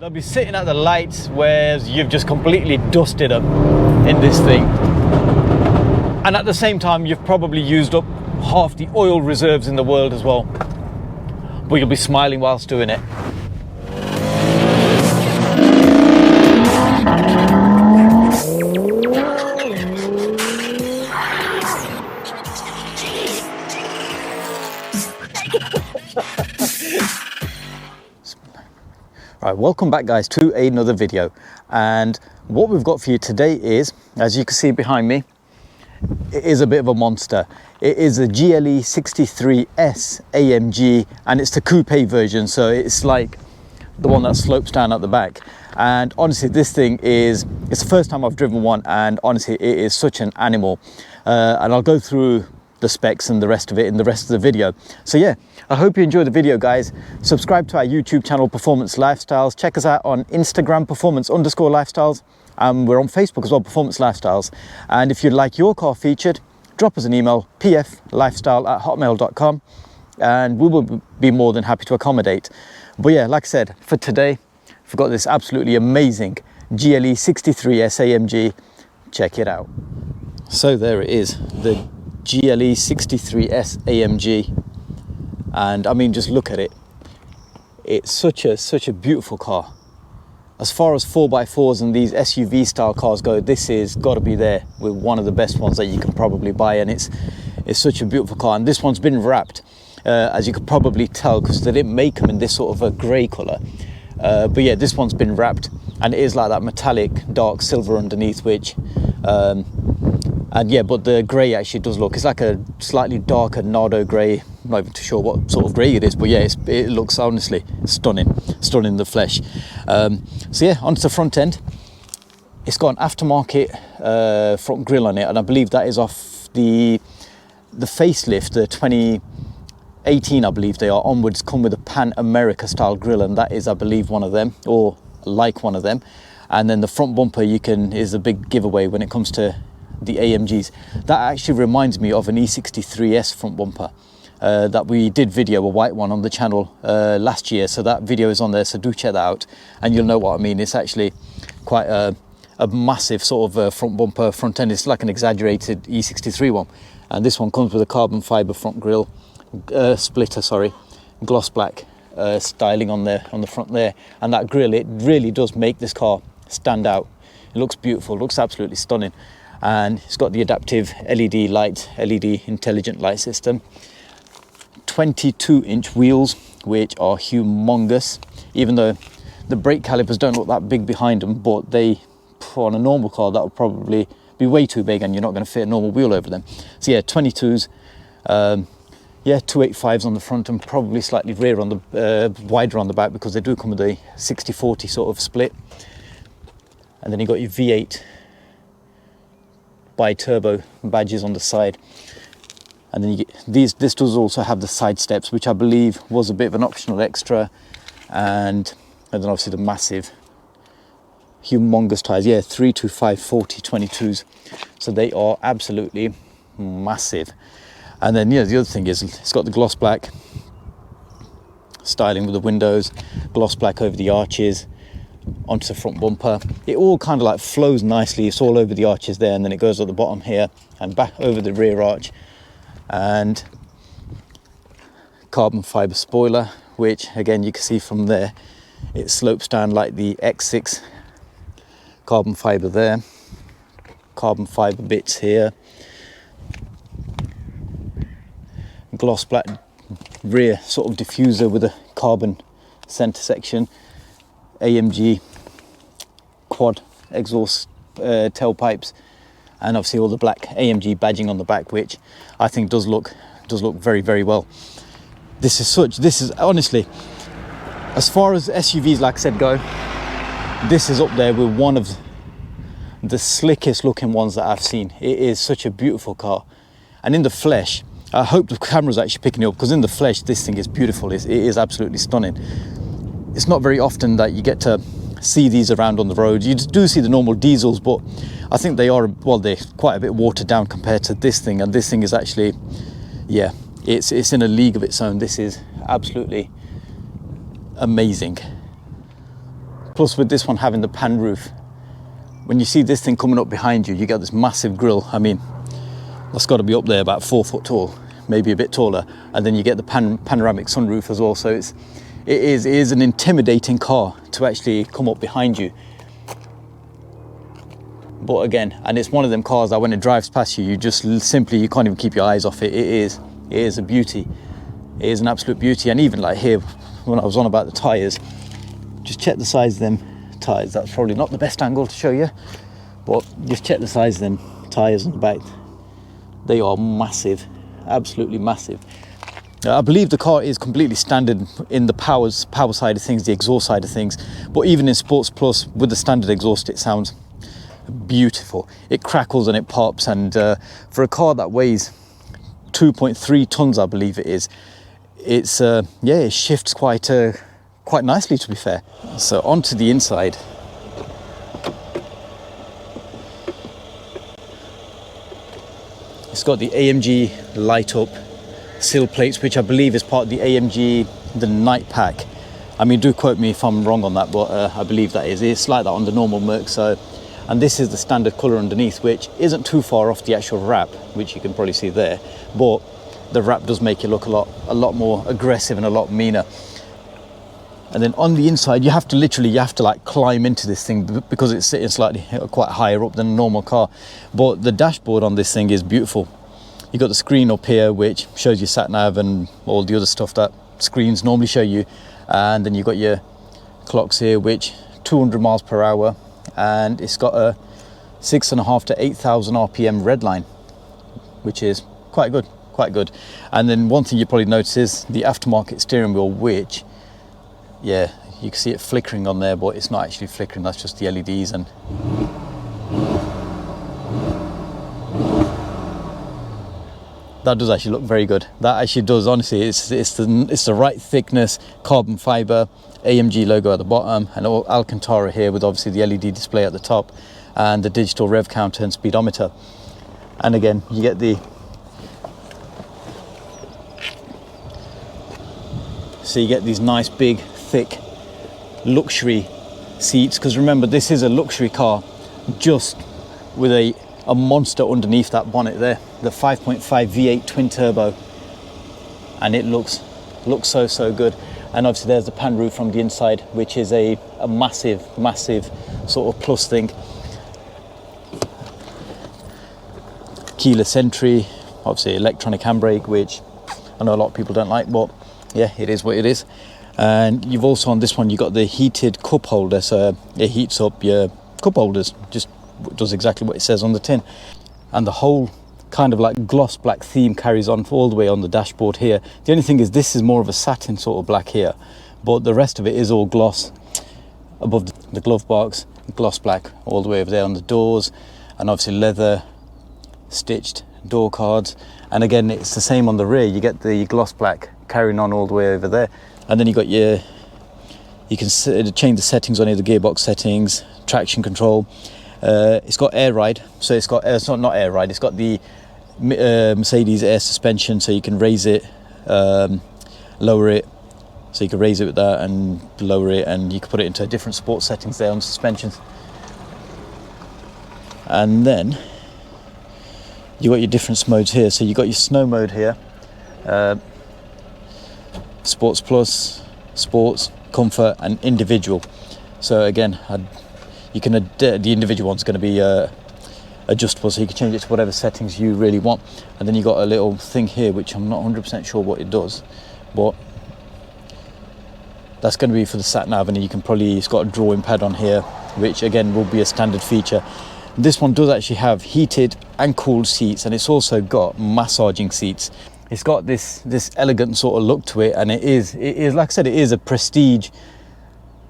They'll be sitting at the lights where you've just completely dusted them in this thing. And at the same time, you've probably used up half the oil reserves in the world as well. But you'll be smiling whilst doing it. Right, welcome back guys to another video, and what we've got for you today is, as you can see behind me, it is a bit of a monster. It is a GLE63s AMG, and it's the coupe version, so it's like the one that slopes down at the back. And honestly, this thing is, it's the first time I've driven one, and honestly it is such an animal. And I'll go through the specs and the rest of it in the rest of the video. So yeah, I hope you enjoy the video guys. Subscribe to our YouTube channel Performance Lifestyles. Check us out on Instagram performance_lifestyles, and we're on Facebook as well, Performance Lifestyles. And if you'd like your car featured, drop us an email, pflifestyle@hotmail.com, and we will be more than happy to accommodate. But yeah, like I said, for today we've got this absolutely amazing GLE63s AMG. Check it out. So there it is, the GLE63s AMG, and I mean, just look at it. It's such a beautiful car. As far as 4x4s and these SUV style cars go, this is got to be there with one of the best ones that you can probably buy, and it's such a beautiful car. And this one's been wrapped, as you could probably tell, because they didn't make them in this sort of a grey colour. But yeah, this one's been wrapped, and it is like that metallic dark silver underneath, which and yeah, but the grey actually does look, it's like a slightly darker Nardo grey. I'm not even too sure what sort of grey it is, but yeah, it looks honestly stunning in the flesh. So yeah, onto the front end. It's got an aftermarket front grille on it, and I believe that is off the facelift, the 2018, I believe they are, onwards come with a Pan America style grille, and that is, I believe, one of them, or like one of them. And then the front bumper is a big giveaway when it comes to the AMGs. That actually reminds me of an E63s front bumper that we did video, a white one, on the channel last year. So that video is on there, so do check that out and you'll know what I mean. It's actually quite a massive sort of front bumper, front end. It's like an exaggerated E63 one, and this one comes with a carbon fiber front grille, splitter, sorry, gloss black styling on the front there. And that grille, it really does make this car stand out. It looks beautiful, it looks absolutely stunning. And it's got the adaptive LED light, LED intelligent light system. 22-inch wheels, which are humongous, even though the brake calipers don't look that big behind them, but they, on a normal car, that would probably be way too big, and you're not going to fit a normal wheel over them. So yeah, 22s, yeah, 285s on the front, and probably slightly rear on the wider on the back, because they do come with a 60/40 sort of split. And then you got your V8 bi-turbo badges on the side, and then you get this does also have the side steps, which I believe was a bit of an optional extra, and then obviously the massive humongous tires, yeah, 325/40 22s, so they are absolutely massive. And then yeah, the other thing is it's got the gloss black styling with the windows, gloss black over the arches, onto the front bumper. It all kind of like flows nicely. It's all over the arches there, and then it goes at the bottom here and back over the rear arch. And carbon fiber spoiler, which again you can see from there, it slopes down like the X6. Carbon fiber there, carbon fiber bits here, gloss black rear sort of diffuser with a carbon center section, AMG quad exhaust tailpipes, and obviously all the black AMG badging on the back, which I think does look very, very well. This is honestly, as far as SUVs, like I said, go, this is up there with one of the slickest looking ones that I've seen. It is such a beautiful car, and in the flesh, I hope the camera's actually picking it up, because in the flesh this thing is beautiful. It is absolutely stunning. It's not very often that you get to see these around on the road. You do see the normal diesels, but I think they are, well, they're quite a bit watered down compared to this thing, and this thing is actually, yeah, it's in a league of its own. This is absolutely amazing. Plus with this one having the pan roof, when you see this thing coming up behind you, you get this massive grille. I mean, that's got to be up there about 4 foot tall, maybe a bit taller. And then you get the panoramic sunroof as well. So it is an intimidating car to actually come up behind you. But again, and it's one of them cars that when it drives past you, you just simply, you can't even keep your eyes off it. It is a beauty. It is an absolute beauty. And even like here, when I was on about the tyres, just check the size of them tyres. That's probably not the best angle to show you, but just check the size of them tyres on the back. They are massive, absolutely massive. I believe the car is completely standard in the power side of things, the exhaust side of things, but even in Sports Plus with the standard exhaust, it sounds beautiful. It crackles and it pops, and for a car that weighs 2.3 tons, I believe it is, it's yeah, it shifts quite nicely, to be fair. So onto the inside. It's got the AMG light up sill plates, which I believe is part of the AMG the night pack. I mean, do quote me if I'm wrong on that, but I believe that is. It's like that on the normal Merc. So, and this is the standard colour underneath, which isn't too far off the actual wrap, which you can probably see there, but the wrap does make it look a lot more aggressive and a lot meaner. And then on the inside, you have to like climb into this thing because it's sitting slightly quite higher up than a normal car. But the dashboard on this thing is beautiful. You got the screen up here, which shows you sat nav and all the other stuff that screens normally show you. And then you got your clocks here, which 200 miles per hour, and it's got a 6.5 to 8,000 RPM red line, which is quite good. And then one thing you probably notice is the aftermarket steering wheel, which, yeah, you can see it flickering on there, but it's not actually flickering, that's just the LEDs. And that does actually look very good. That actually does, honestly. It's the right thickness, carbon fiber, AMG logo at the bottom, and Alcantara here with obviously the LED display at the top and the digital rev counter and speedometer. And again, you get the, so you get these nice big thick luxury seats, because remember, this is a luxury car just with a monster underneath that bonnet there, the 5.5 V8 twin turbo, and it looks so good. And obviously there's the pan roof from the inside, which is a massive sort of plus thing. Keyless entry, obviously electronic handbrake, which I know a lot of people don't like, but yeah, it is what it is. And you've also, on this one, you got the heated cup holder, so it heats up your cup holders, just does exactly what it says on the tin. And the whole kind of like gloss black theme carries on all the way on the dashboard here. The only thing is, this is more of a satin sort of black here, but the rest of it is all gloss. Above the glove box, gloss black all the way over there on the doors, and obviously leather stitched door cards. And again, it's the same on the rear, you get the gloss black carrying on all the way over there. And then you got you can change the settings on here, the gearbox settings, traction control. It's got air ride, so it's got it's not air ride, it's got the Mercedes air suspension, so you can raise it, lower it, so you can raise it with that and lower it, and you can put it into different sport settings there on the suspensions. And then you got your different modes here, so you got your snow mode here, Sports Plus, Sports, Comfort and Individual. So again, you can the individual one's going to be adjustable, so you can change it to whatever settings you really want. And then you got a little thing here, which I'm not 100% sure what it does, but that's going to be for the sat nav. And you can probably, it's got a drawing pad on here, which again will be a standard feature. This one does actually have heated and cooled seats, and it's also got massaging seats. It's got this elegant sort of look to it, and it is like I said, it is a prestige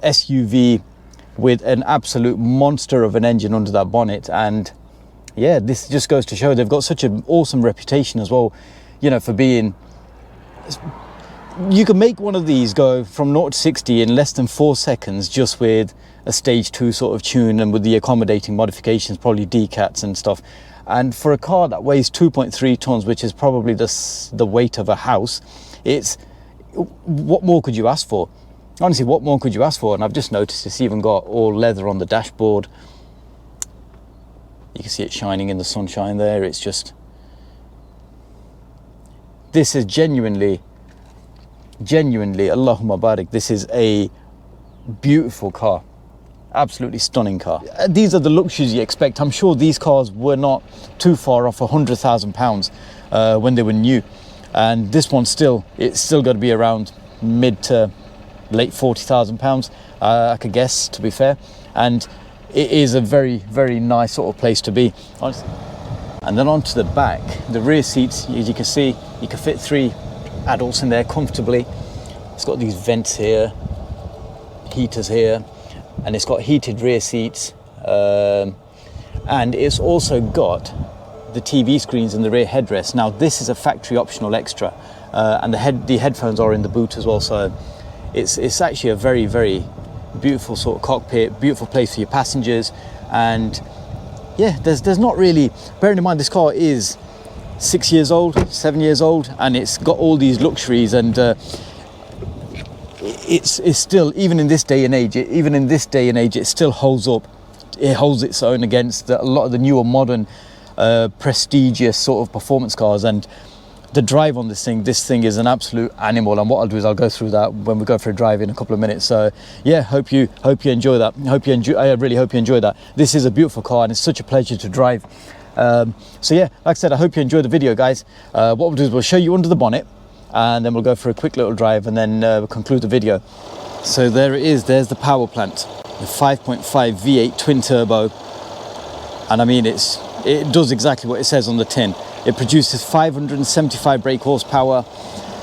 SUV with an absolute monster of an engine under that bonnet. And yeah, this just goes to show they've got such an awesome reputation as well, you know, for being, you can make one of these go from 0 to 60 in less than 4 seconds just with a stage 2 sort of tune and with the accommodating modifications, probably decats and stuff. And for a car that weighs 2.3 tons, which is probably the weight of a house, it's, what more could you ask for? honestly, what more could you ask for? And I've just noticed it's even got all leather on the dashboard. You can see it shining in the sunshine there. It's just, this is genuinely, Allahumma barik, this is a beautiful car. Absolutely stunning car. These are the luxuries you expect. I'm sure these cars were not too far off £100,000 when they were new, and this one it's still got to be around mid to late £40,000, I could guess, to be fair. And it is a very, very nice sort of place to be, honestly. And then onto the back, the rear seats, as you can see, you can fit 3 adults in there comfortably. It's got these vents here, heaters here, and it's got heated rear seats, and it's also got the TV screens and the rear headrest. Now this is a factory optional extra, and the headphones are in the boot as well, so it's actually a very, very beautiful sort of cockpit, beautiful place for your passengers. And yeah, there's not really, bearing in mind this car is 6 years old, 7 years old, and it's got all these luxuries, and it's still, even in this day and age, it still holds up. It holds its own against a lot of the newer modern prestigious sort of performance cars. And the drive on this thing is an absolute animal. And what I'll do is I'll go through that when we go for a drive in a couple of minutes. So yeah, hope you enjoy that. I really hope you enjoy that. This is a beautiful car, and it's such a pleasure to drive. So yeah, like I said, I hope you enjoy the video, guys. What we'll do is we'll show you under the bonnet, and then we'll go for a quick little drive, and then we'll conclude the video. So there it is, there's the power plant, the 5.5 V8 twin turbo. And I mean, it does exactly what it says on the tin. It produces 575 brake horsepower,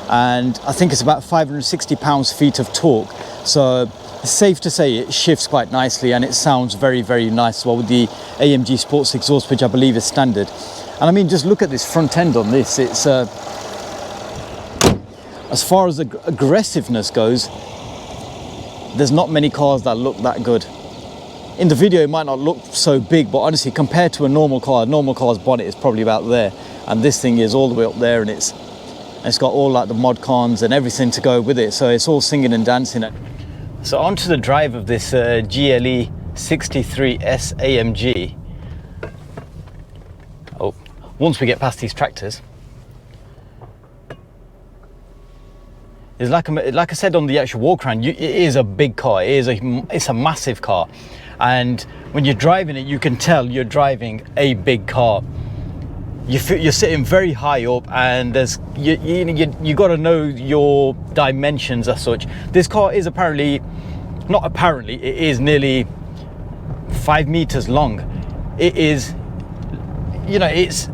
and I think it's about 560 pounds-feet of torque. So it's safe to say it shifts quite nicely, and it sounds very, very nice as well with the AMG Sports exhaust, which I believe is standard. And I mean, just look at this front end on this. It's as far as aggressiveness goes, there's not many cars that look that good. In the video it might not look so big, but honestly, compared to a normal car's bonnet is probably about there, and this thing is all the way up there, and it's got all like the mod cons and everything to go with it, so it's all singing and dancing. So onto the drive of this GLE63s AMG. Oh, once we get past these tractors, it's like I said on the actual walk around, it is a big car. It's a massive car, and when you're driving it, you can tell you're driving a big car. You're sitting very high up, and you got to know your dimensions as such. This car is it is nearly 5 meters long. It is, you know, it's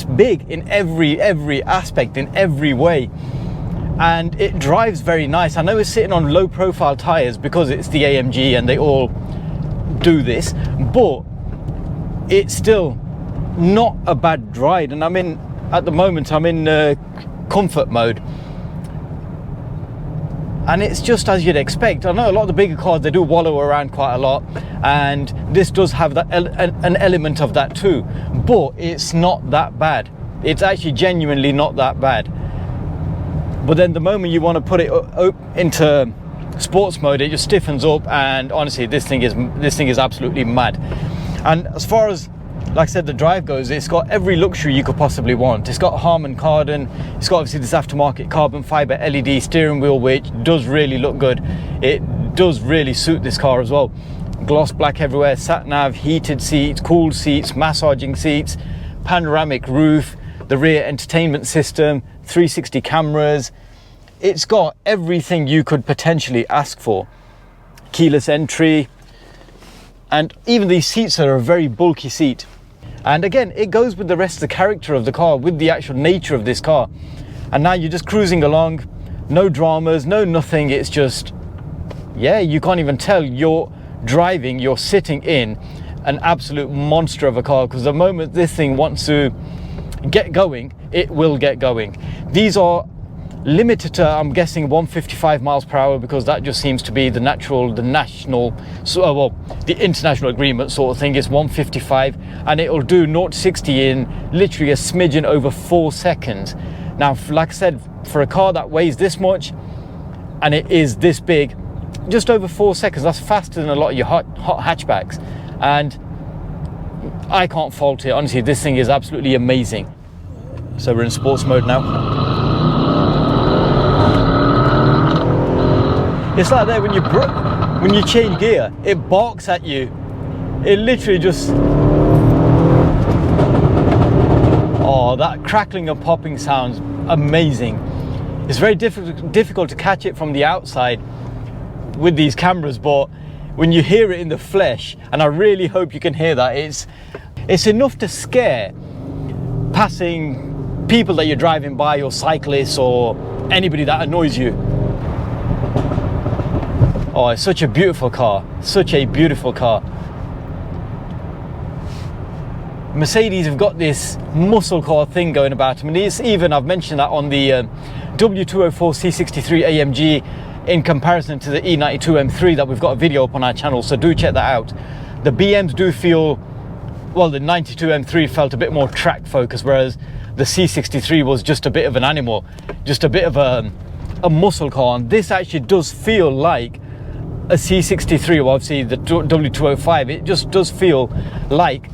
big in every aspect, in every way. And it drives very nice. I know it's sitting on low profile tires because it's the AMG and they all do this, but it's still not a bad ride. And at the moment I'm in comfort mode, and it's just as you'd expect. I know a lot of the bigger cars, they do wallow around quite a lot, and this does have that an element of that too, but it's not that bad. It's actually genuinely not that bad. But then the moment you want to put it into sports mode, it just stiffens up, and honestly, this thing is absolutely mad. And as far as, like I said, the drive goes, it's got every luxury you could possibly want. It's got Harman Kardon, it's got obviously this aftermarket carbon fiber LED steering wheel, which does really look good. It does really suit this car as well. Gloss black everywhere, sat nav, heated seats, cooled seats, massaging seats, panoramic roof, the rear entertainment system, 360 cameras. It's got everything you could potentially ask for. Keyless entry, and even these seats are a very bulky seat. And again, it goes with the rest of the character of the car, with the actual nature of this car. And now you're just cruising along, no dramas, no nothing. It's just, yeah, you can't even tell you're driving, you're sitting in an absolute monster of a car, because the moment this thing wants to get going, it will get going. These are limited to, I'm guessing, 155 miles per hour, because that just seems to be the international agreement sort of thing. Is 155, and it'll do 0 to 60 in literally a smidgen over 4 seconds. Now, like I said, for a car that weighs this much, and it is this big, just over 4 seconds. That's faster than a lot of your hot hatchbacks, and I can't fault it. Honestly, this thing is absolutely amazing. So we're in sports mode now. It's like that when you change gear, it barks at you. It literally just, oh, that crackling and popping sounds amazing. It's very difficult to catch it from the outside with these cameras, but when you hear it in the flesh, and I really hope you can hear that, it's enough to scare passing people that you're driving by, or cyclists, or anybody that annoys you. Oh, it's such a beautiful car, such a beautiful car. Mercedes have got this muscle car thing going about them, and it's even, I've mentioned that on the W204 C63 AMG in comparison to the E92 M3 that we've got a video up on our channel, so do check that out. The BMs do feel, well, the 92 M3 felt a bit more track focused, whereas the C63 was just a bit of an animal, just a bit of a muscle car. And this actually does feel like a C63, well, obviously the W205, it just does feel like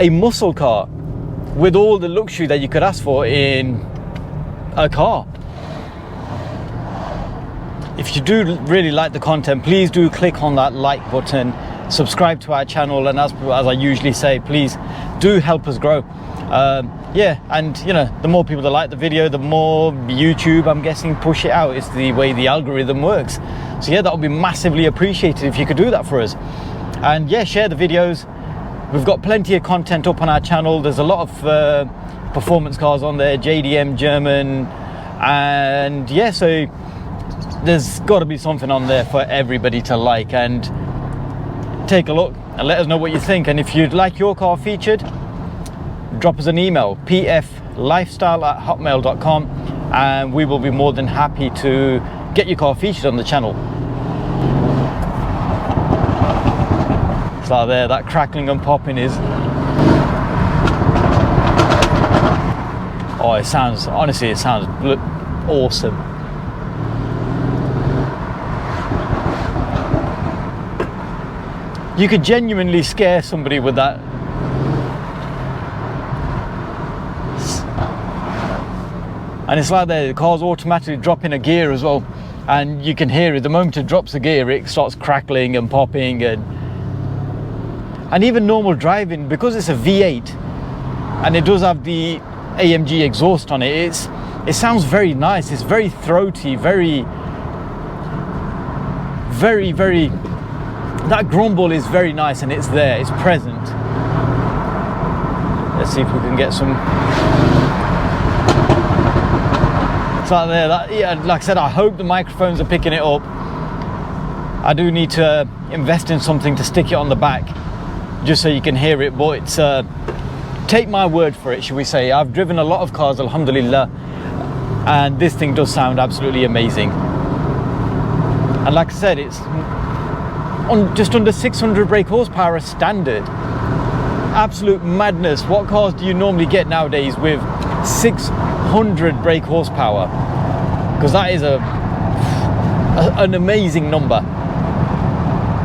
a muscle car with all the luxury that you could ask for in a car. If you do really like the content, please do click on that like button, subscribe to our channel, and as I usually say, please do help us grow. Yeah, and you know, the more people that like the video, the more YouTube, I'm guessing, push it out. It's the way the algorithm works. So yeah, that would be massively appreciated if you could do that for us. And yeah, share the videos. We've got plenty of content up on our channel. There's a lot of performance cars on there, JDM, German, and yeah, so there's got to be something on there for everybody to like, and take a look and let us know what you think. And if you'd like your car featured, drop us an email, pflifestyle@hotmail.com, and we will be more than happy to get your car featured on the channel. It's like there, that crackling and popping is, oh, it sounds, honestly, it sounds awesome. You could genuinely scare somebody with that. And it's like the car's automatically dropping a gear as well, and you can hear it the moment it drops a gear, it starts crackling and popping. And even normal driving, because it's a V8 and it does have the AMG exhaust on it, it sounds very nice. It's very throaty, very, that grumble is very nice, and it's there, it's present. Let's see if we can get some. It's like there, that, yeah, like I said, I hope the microphones are picking it up. I do need to invest in something to stick it on the back, just so you can hear it, but it's, take my word for it, should we say. I've driven a lot of cars, alhamdulillah, and this thing does sound absolutely amazing. And like I said, it's on just under 600 brake horsepower as standard. Absolute madness. What cars do you normally get nowadays with 600 brake horsepower? Because that is an amazing number.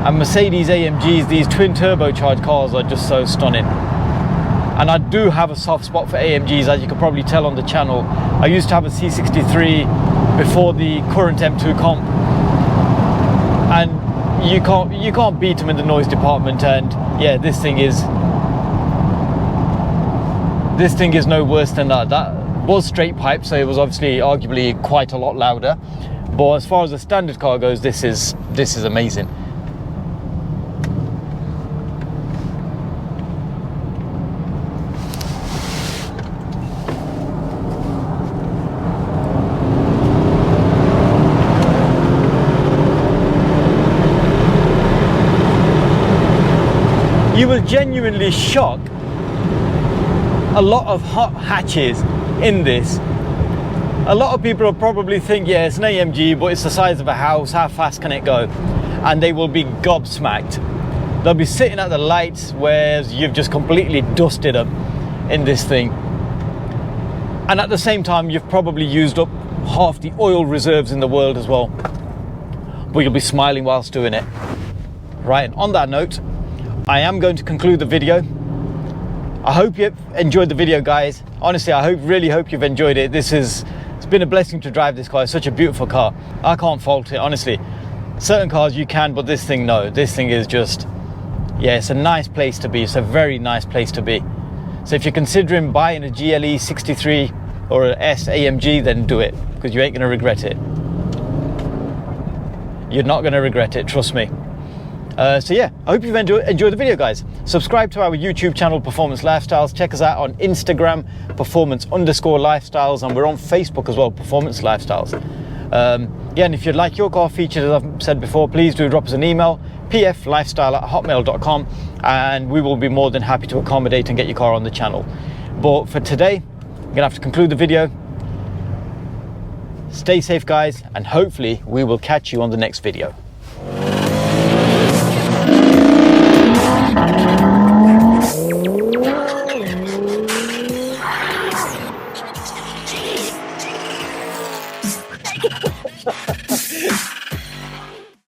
And Mercedes AMGs, these twin turbocharged cars, are just so stunning. And I do have a soft spot for AMGs, as you can probably tell on the channel. I used to have a C63 before the current M2 comp, and you can't beat them in the noise department. And yeah, this thing is no worse than that. That was straight pipe, so it was obviously arguably quite a lot louder, but as far as a standard car goes, this is amazing. You will genuinely shock a lot of hot hatches in this. A lot of people will probably think, yeah, it's an AMG, but it's the size of a house, how fast can it go? And they will be gobsmacked. They'll be sitting at the lights where you've just completely dusted them in this thing. And at the same time, you've probably used up half the oil reserves in the world as well. but you'll be smiling whilst doing it. Right, and on that note, I am going to conclude the video. I hope you've enjoyed the video, guys. Honestly, I really hope you've enjoyed it. It's been a blessing to drive this car. It's such a beautiful car. I can't fault it, honestly. Certain cars you can, but this thing, no. This thing is just, yeah, it's a nice place to be. It's a very nice place to be. So if you're considering buying a GLE63 or an S AMG, then do it, because you ain't gonna regret it. You're not gonna regret it, trust me. So yeah, I hope you've enjoyed the video, guys. Subscribe to our YouTube channel, Performance Lifestyles. Check us out on Instagram, performance_lifestyles, and we're on Facebook as well, Performance Lifestyles. Yeah, and if you'd like your car featured, as I've said before, please do drop us an email, pflifestyle@hotmail.com, and we will be more than happy to accommodate and get your car on the channel. But for today, I'm gonna have to conclude the video. Stay safe, guys, and hopefully we will catch you on the next video.